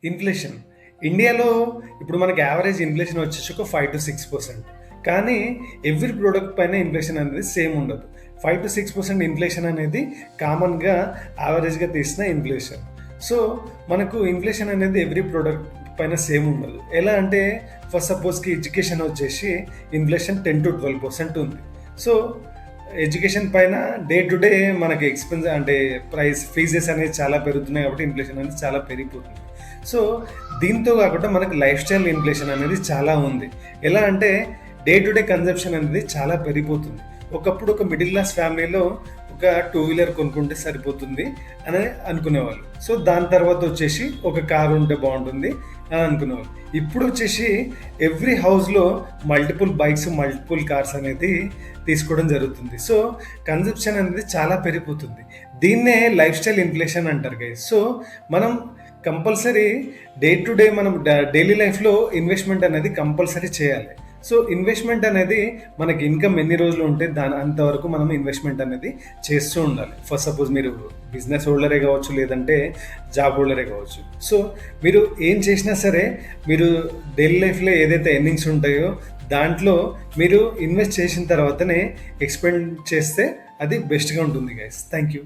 Inflation ఇండియాలో ఇప్పుడు మనకి యావరేజ్ ఇన్ఫ్లేషన్ వచ్చేసి ఒక 5-6%. కానీ ఎవ్రీ ప్రోడక్ట్ పైన ఇన్ఫ్లేషన్ అనేది సేమ్ ఉండదు. 5-6% ఇన్ఫ్లేషన్ అనేది కామన్గా యావరేజ్గా తీసిన ఇన్ఫ్లేషన్. సో మనకు ఇన్ఫ్లేషన్ అనేది ఎవ్రీ ప్రోడక్ట్ పైన సేమ్ ఉండదు. ఎలా అంటే ఫస్ట్ సపోజ్కి ఎడ్యుకేషన్ వచ్చేసి ఇన్ఫ్లేషన్ 10-12% ఉంది. సో ఎడ్యుకేషన్ పైన డే టు డే మనకి ఎక్స్పెన్స్ అంటే ఫీజెస్ అనేది చాలా పెరుగుతున్నాయి కాబట్టి ఇన్ఫ్లేషన్ అనేది చాలా పెరిగిపోతుంది. సో దీంతో కాకుండా మనకి లైఫ్ స్టైల్ ఇన్ఫ్లేషన్ అనేది చాలా ఉంది. ఎలా అంటే డే టు డే కన్జంప్షన్ అనేది చాలా పెరిగిపోతుంది. ఒకప్పుడు ఒక మిడిల్ క్లాస్ ఫ్యామిలీలో ఒక 2 వీలర్ కొనుక్కుంటే సరిపోతుంది అని అనుకునేవాళ్ళు. సో దాని తర్వాత వచ్చేసి ఒక కారు ఉంటే బాగుంటుంది అని అనుకునేవాళ్ళు. ఇప్పుడు వచ్చేసి ఎవ్రీ హౌస్లో మల్టిపుల్ బైక్స్, మల్టిపుల్ కార్స్ అనేది తీసుకోవడం జరుగుతుంది. సో కన్జంప్షన్ అనేది చాలా పెరిగిపోతుంది. దీన్నే లైఫ్ స్టైల్ ఇన్ఫ్లేషన్ అంటారు గైస్. సో మనం కంపల్సరీ డే టు డే మనం డైలీ లైఫ్లో ఇన్వెస్ట్మెంట్ అనేది కంపల్సరీ చేయాలి. సో ఇన్వెస్ట్మెంట్ అనేది మనకి ఇన్కమ్ ఎన్ని రోజులు ఉంటే దాని అంతవరకు మనం ఇన్వెస్ట్మెంట్ అనేది చేస్తూ ఉండాలి. ఫస్ట్ సపోజ్ మీరు బిజినెస్ హోల్డరే కావచ్చు, లేదంటే జాబ్ హోల్డరే కావచ్చు. సో మీరు ఏం చేసినా సరే మీరు డైలీ లైఫ్లో ఏదైతే ఎర్నింగ్స్ ఉంటాయో దాంట్లో మీరు ఇన్వెస్ట్ చేసిన తర్వాతనే ఎక్స్పెండ్ చేస్తే అది బెస్ట్గా ఉంటుంది గైస్. Thank you.